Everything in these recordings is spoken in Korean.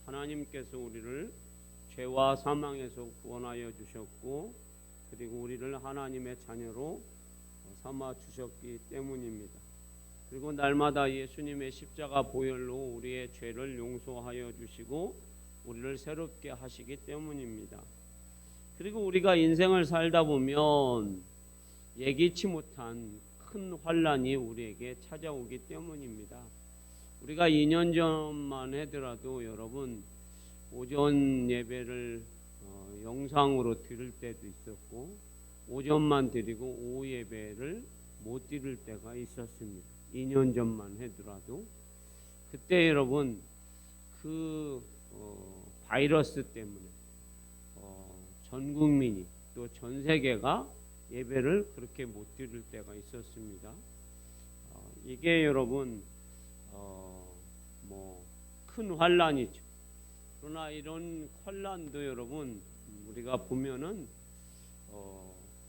하나님께서 우리를 죄와 사망에서 구원하여 주셨고 그리고 우리를 하나님의 자녀로 삼아 주셨기 때문입니다. 그리고 날마다 예수님의 십자가 보혈로 우리의 죄를 용서하여 주시고 우리를 새롭게 하시기 때문입니다. 그리고 우리가 인생을 살다 보면 예기치 못한 큰 환난이 우리에게 찾아오기 때문입니다. 우리가 2년 전만 하더라도 여러분 오전 예배를 영상으로 드릴 때도 있었고 오전만 드리고 오후 예배를 못 드릴 때가 있었습니다. 2년 전만 하더라도 그때 여러분 그 바이러스 때문에 전 국민이 또 전 세계가 예배를 그렇게 못 드릴 때가 있었습니다. 이게 여러분 큰 환난이죠. 그러나 이런 환난도 여러분 우리가 보면은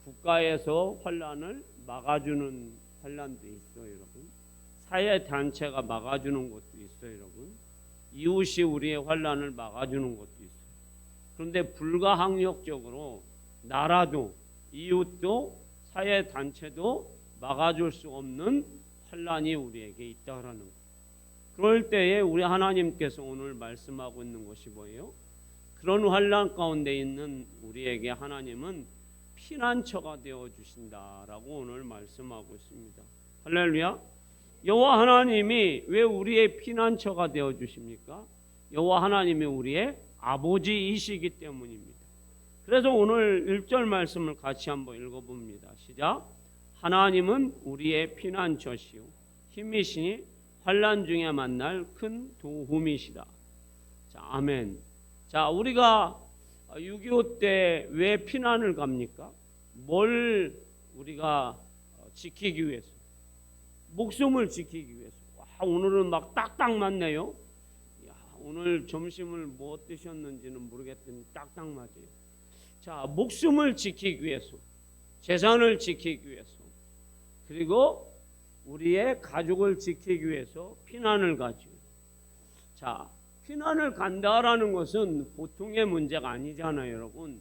국가에서 환난을 막아주는 환난도 있어요, 여러분. 사회 단체가 막아주는 것도 있어요, 여러분. 이웃이 우리의 환난을 막아주는 것도 있어요. 그런데 불가항력적으로 나라도 이웃도 사회 단체도 막아줄 수 없는 환난이 우리에게 있다라는 것. 그럴 때에 우리 하나님께서 오늘 말씀하고 있는 것이 뭐예요? 그런 환난 가운데 있는 우리에게 하나님은 피난처가 되어 주신다라고 오늘 말씀하고 있습니다. 할렐루야. 여호와 하나님이 왜 우리의 피난처가 되어 주십니까? 여호와 하나님이 우리의 아버지이시기 때문입니다. 그래서 오늘 1절 말씀을 같이 한번 읽어봅니다. 시작. 하나님은 우리의 피난처시요 힘이시니 환난 중에 만날 큰 도움이시다. 자, 아멘. 자, 우리가 6.25 때 왜 피난을 갑니까? 뭘 우리가 지키기 위해서? 목숨을 지키기 위해서. 와, 오늘은 막 딱딱 맞네요. 야, 오늘 점심을 뭐 드셨는지는 모르겠더니 딱딱 맞아요. 자, 목숨을 지키기 위해서, 재산을 지키기 위해서, 그리고 우리의 가족을 지키기 위해서 피난을 가죠. 자, 피난을 간다라는 것은 보통의 문제가 아니잖아요, 여러분.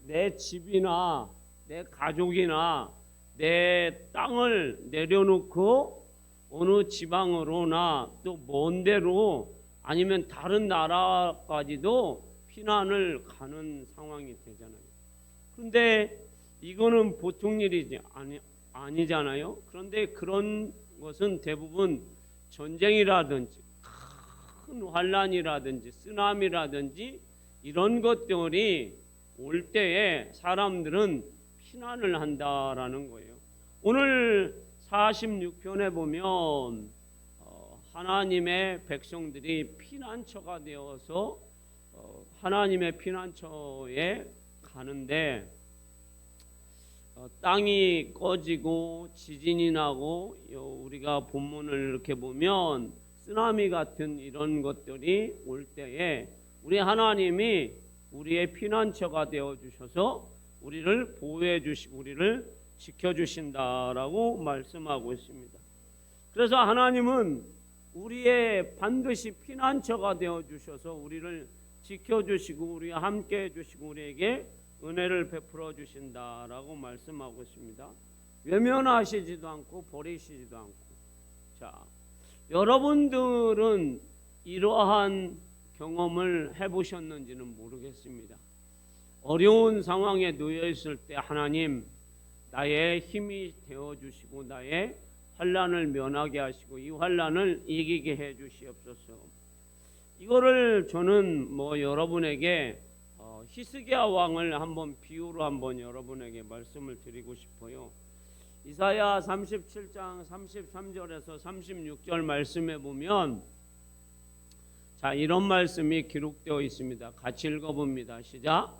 내 집이나 내 가족이나 내 땅을 내려놓고 어느 지방으로나 또 먼 데로 아니면 다른 나라까지도 피난을 가는 상황이 되잖아요. 그런데 이거는 보통 일이지 아니잖아요. 그런데 그런 것은 대부분 전쟁이라든지 큰 환란이라든지 쓰나미라든지 이런 것들이 올 때에 사람들은 피난을 한다라는 거예요. 오늘 46편에 보면 하나님의 백성들이 피난처가 되어서 하나님의 피난처에 가는데 땅이 꺼지고 지진이 나고 우리가 본문을 이렇게 보면 쓰나미 같은 이런 것들이 올 때에 우리 하나님이 우리의 피난처가 되어 주셔서 우리를 보호해 주시고 우리를 지켜 주신다라고 말씀하고 있습니다. 그래서 하나님은 우리의 반드시 피난처가 되어 주셔서 우리를 지켜 주시고 우리와 함께 해 주시고 우리에게 은혜를 베풀어 주신다라고 말씀하고 있습니다. 외면하시지도 않고 버리시지도 않고. 자, 여러분들은 이러한 경험을 해보셨는지는 모르겠습니다. 어려운 상황에 놓여 있을 때 하나님 나의 힘이 되어 주시고 나의 환난을 면하게 하시고 이 환난을 이기게 해 주시옵소서. 이거를 저는 여러분에게 히스기야 왕을 한번 비유로 한번 여러분에게 말씀을 드리고 싶어요. 이사야 37장 33절에서 36절 말씀에 보면 자, 이런 말씀이 기록되어 있습니다. 같이 읽어봅니다. 시작.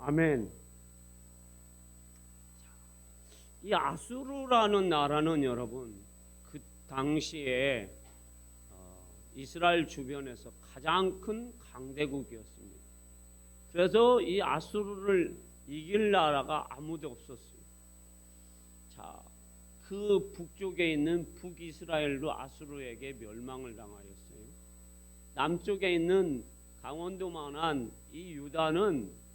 아멘. 이 아수르라는 나라는 여러분 그 당시에 이스라엘 주변에서 가장 큰 강대국이었습니다. 그래서 이 아수르를 이길 나라가 아무도 없었어요. 자, 그 북쪽에 있는 북이스라엘도 아수르에게 멸망을 당하였어요. 남쪽에 있는 강원도만한 이 유다는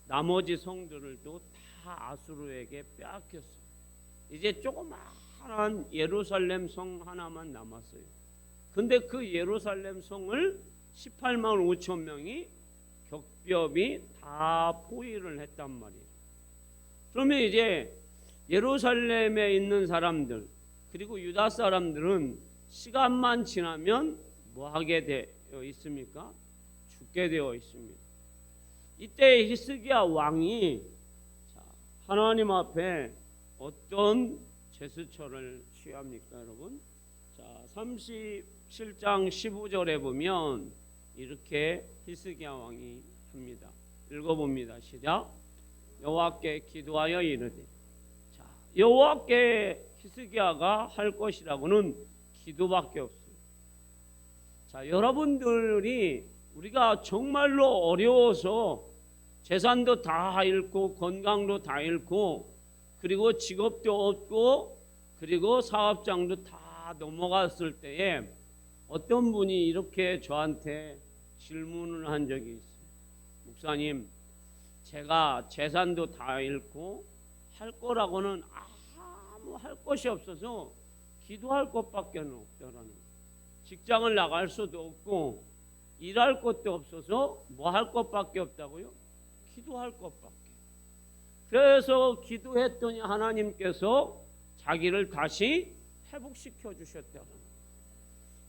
나머지 성들도 다 아수르에게 빼앗겼어요. 이제 조그마한 예루살렘 성 하나만 남았어요. 근데 그 예루살렘 성을 18만 5천 명이 격비업이 다 포위를 했단 말이에요. 그러면 이제 예루살렘에 있는 사람들 그리고 유다 사람들은 시간만 지나면 뭐 하게 되어 있습니까? 죽게 되어 있습니다. 이때 히스기야 왕이 하나님 앞에 어떤 제스처를 취합니까, 여러분? 자, 37장 15절에 보면 이렇게 히스기야 왕이 합니다. 읽어봅니다. 시작. 여호와께 기도하여 이르되. 자, 여호와께 히스기야가 할 것이라고는 기도밖에 없어요. 자, 여러분들이 우리가 정말로 어려워서 재산도 다 잃고 건강도 다 잃고 그리고 직업도 없고 그리고 사업장도 다 넘어갔을 때에 어떤 분이 이렇게 저한테 질문을 한 적이 있어요. 목사님, 제가 재산도 다 잃고 할 거라고는 아무 할 것이 없어서 기도할 것밖에 없다라는 거예요. 직장을 나갈 수도 없고 일할 것도 없어서 뭐 할 것밖에 없다고요? 기도할 것밖에. 그래서 기도했더니 하나님께서 자기를 다시 회복시켜 주셨다는 거예요.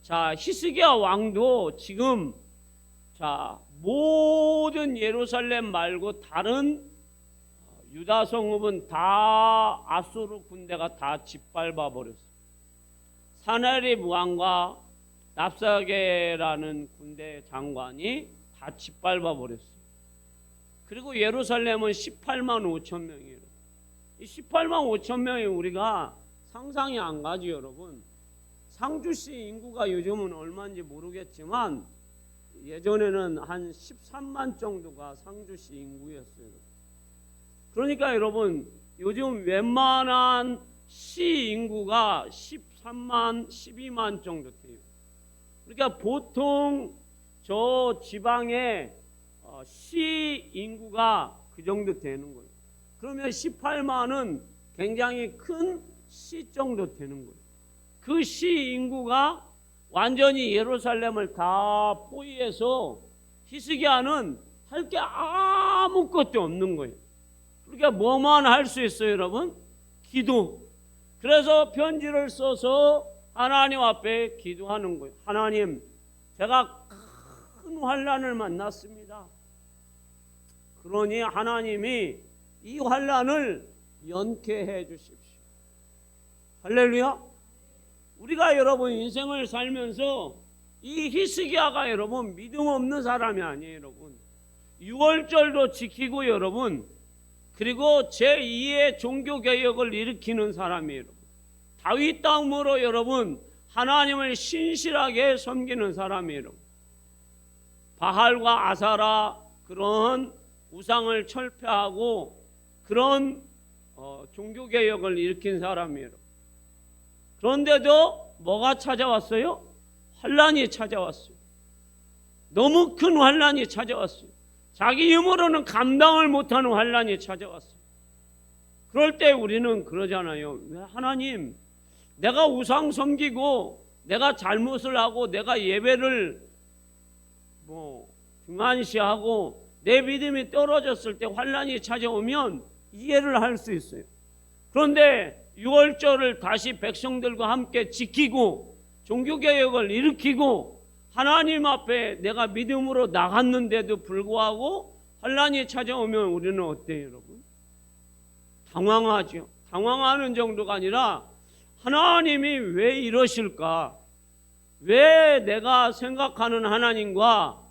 자, 히스기야 왕도 지금 자 모든 예루살렘 말고 다른 유다 성읍은 다 아수르 군대가 다 짓밟아 버렸어요. 사나립 왕과 납사게라는 군대 장관이 다 짓밟아 버렸어요. 그리고 예루살렘은 18만 5천 명이에요. 이 18만 5천 명이 우리가 상상이 안 가죠, 여러분. 상주시 인구가 요즘은 얼마인지 모르겠지만 예전에는 한 13만 정도가 상주시 인구였어요. 그러니까 여러분 요즘 웬만한 시 인구가 13만, 12만 정도 돼요. 그러니까 보통 저 지방에 시 인구가 그 정도 되는 거예요. 그러면 18만은 굉장히 큰 시 정도 되는 거예요. 그 시 인구가 완전히 예루살렘을 다 포위해서 히스기야는 할 게 아무것도 없는 거예요. 그러니까 뭐만 할 수 있어요, 여러분? 기도. 그래서 편지를 써서 하나님 앞에 기도하는 거예요. 하나님, 제가 큰 환난을 만났습니다. 그러니 하나님이 이 환난을 연쾌해 주십시오. 할렐루야. 우리가 여러분 인생을 살면서 이 히스기야가 여러분 믿음 없는 사람이 아니에요, 여러분. 유월절도 지키고 여러분 그리고 제2의 종교개혁을 일으키는 사람이에요. 다윗 땅으로 여러분 하나님을 신실하게 섬기는 사람이에요. 바할과 아사라 그런 우상을 철폐하고 그런 종교개혁을 일으킨 사람이에요. 그런데도 뭐가 찾아왔어요? 환난이 찾아왔어요. 너무 큰 환난이 찾아왔어요. 자기 힘으로는 감당을 못하는 환난이 찾아왔어요. 그럴 때 우리는 그러잖아요. 왜 하나님, 내가 우상 섬기고 내가 잘못을 하고 내가 예배를 등한시하고 내 믿음이 떨어졌을 때 환난이 찾아오면 이해를 할 수 있어요. 그런데 유월절을 다시 백성들과 함께 지키고 종교개혁을 일으키고 하나님 앞에 내가 믿음으로 나갔는데도 불구하고 환난이 찾아오면 우리는 어때요, 여러분? 당황하죠. 당황하는 정도가 아니라 하나님이 왜 이러실까? 왜 내가 생각하는 하나님과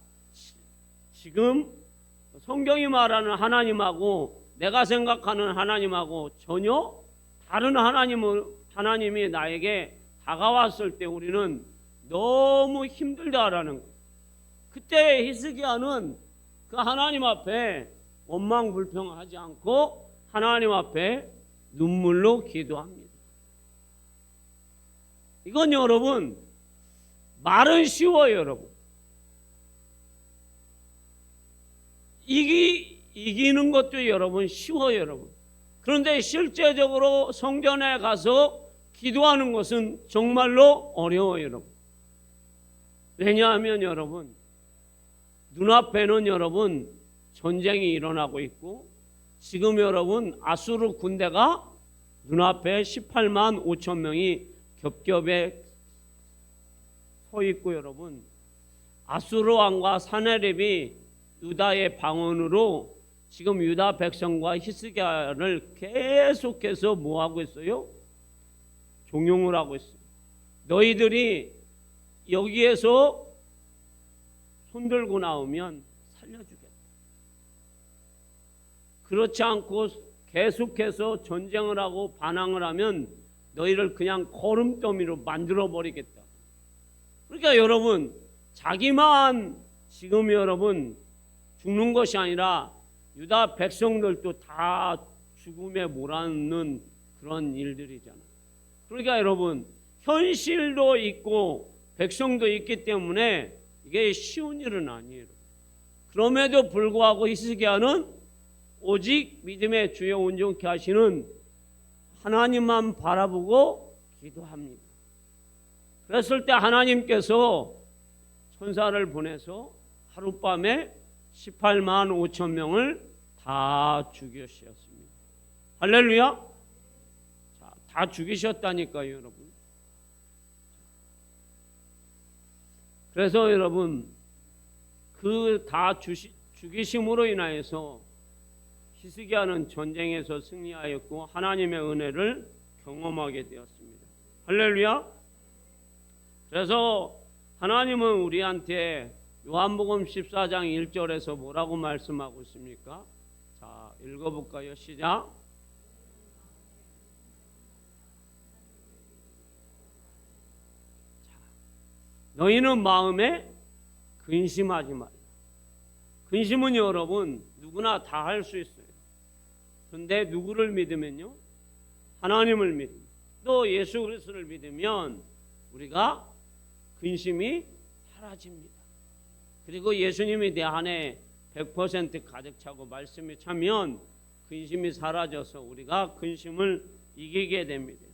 지금 성경이 말하는 하나님하고 내가 생각하는 하나님하고 전혀 다른 하나님이 나에게 다가왔을 때 우리는 너무 힘들다라는 거예요. 그때 히스기야는 그 하나님 앞에 원망불평하지 않고 하나님 앞에 눈물로 기도합니다. 이건 여러분 말은 쉬워요, 여러분. 이기는 것도 여러분 쉬워요, 여러분. 그런데 실제적으로 성전에 가서 기도하는 것은 정말로 어려워요, 여러분. 왜냐하면 여러분 눈앞에는 여러분 전쟁이 일어나고 있고 지금 여러분 아수르 군대가 눈앞에 18만 5천 명이 겹겹에 서 있고 여러분 아수르 왕과 사네립이 유다의 방언으로 지금 유다 백성과 히스기야를 계속해서 뭐 하고 있어요? 종용을 하고 있어요. 너희들이 여기에서 손들고 나오면 살려주겠다. 그렇지 않고 계속해서 전쟁을 하고 반항을 하면 너희를 그냥 거름더미로 만들어버리겠다. 그러니까 여러분 자기만 지금 여러분 죽는 것이 아니라 유다 백성들도 다 죽음에 몰아넣는 그런 일들이잖아요. 그러니까 여러분 현실도 있고 백성도 있기 때문에 이게 쉬운 일은 아니에요. 그럼에도 불구하고 히스기야는 오직 믿음의 주여 온전케 하시는 하나님만 바라보고 기도합니다. 그랬을 때 하나님께서 천사를 보내서 하룻밤에 18만 5천 명을 다 죽이셨습니다. 할렐루야. 자, 다 죽이셨다니까요, 여러분. 그래서 여러분 그 다 죽이심으로 인하여서 히스기야는 전쟁에서 승리하였고 하나님의 은혜를 경험하게 되었습니다. 할렐루야. 그래서 하나님은 우리한테 요한복음 14장 1절에서 뭐라고 말씀하고 있습니까? 자, 읽어볼까요? 시작. 너희는 마음에 근심하지 말라. 근심은 여러분 누구나 다 할 수 있어요. 그런데 누구를 믿으면요? 하나님을 믿으면 또 예수 그리스도를 믿으면 우리가 근심이 사라집니다. 그리고 예수님이 내 안에 100% 가득 차고 말씀이 차면 근심이 사라져서 우리가 근심을 이기게 됩니다.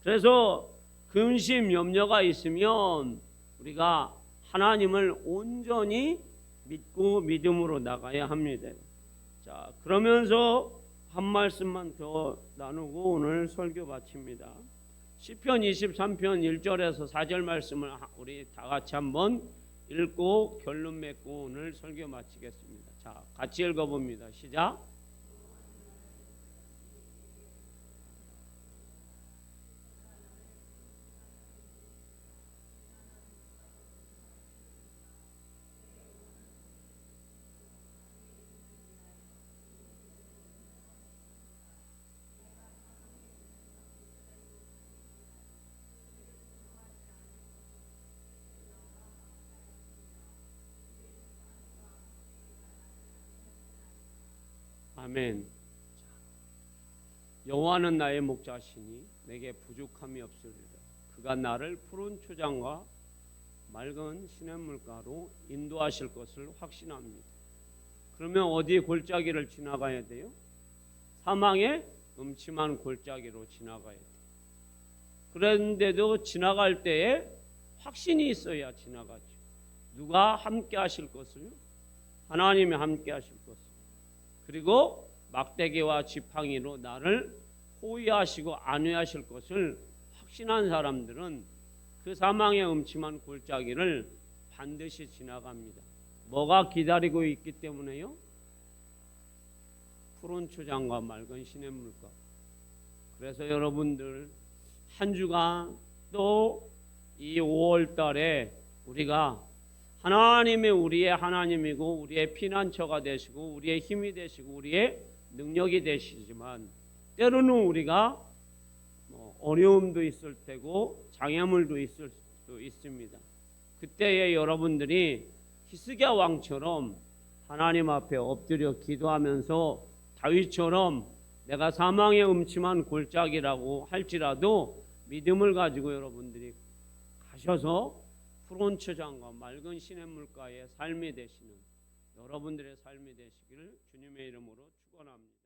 그래서 근심, 염려가 있으면 우리가 하나님을 온전히 믿고 믿음으로 나가야 합니다. 자, 그러면서 한 말씀만 더 나누고 오늘 설교 마칩니다. 시편 23편 1절에서 4절 말씀을 우리 다 같이 한번 읽고 결론 맺고 오늘 설교 마치겠습니다. 자, 같이 읽어봅니다. 시작. 아멘. 여호와는 나의 목자시니 내게 부족함이 없으리라. 그가 나를 푸른 초장과 맑은 시냇물가로 인도하실 것을 확신합니다. 그러면 어디에 골짜기를 지나가야 돼요? 사망의 음침한 골짜기로 지나가야 돼요. 그런데도 지나갈 때에 확신이 있어야 지나가죠. 누가 함께 하실 것을요? 하나님이 함께 하실 것을. 그리고 막대기와 지팡이로 나를 호위하시고 안위하실 것을 확신한 사람들은 그 사망의 음침한 골짜기를 반드시 지나갑니다. 뭐가 기다리고 있기 때문에요? 푸른 초장과 맑은 시냇물가. 그래서 여러분들 한 주간 또 이 5월 달에 우리가 하나님이 우리의 하나님이고 우리의 피난처가 되시고 우리의 힘이 되시고 우리의 능력이 되시지만 때로는 우리가 어려움도 있을 테고 장애물도 있을 수도 있습니다. 그때에 여러분들이 히스기야 왕처럼 하나님 앞에 엎드려 기도하면서 다윗처럼 내가 사망의 음침한 골짜기라고 할지라도 믿음을 가지고 여러분들이 가셔서 푸른 초장과 맑은 시냇물가의 삶이 되시는 여러분들의 삶이 되시기를 주님의 이름으로 축원합니다.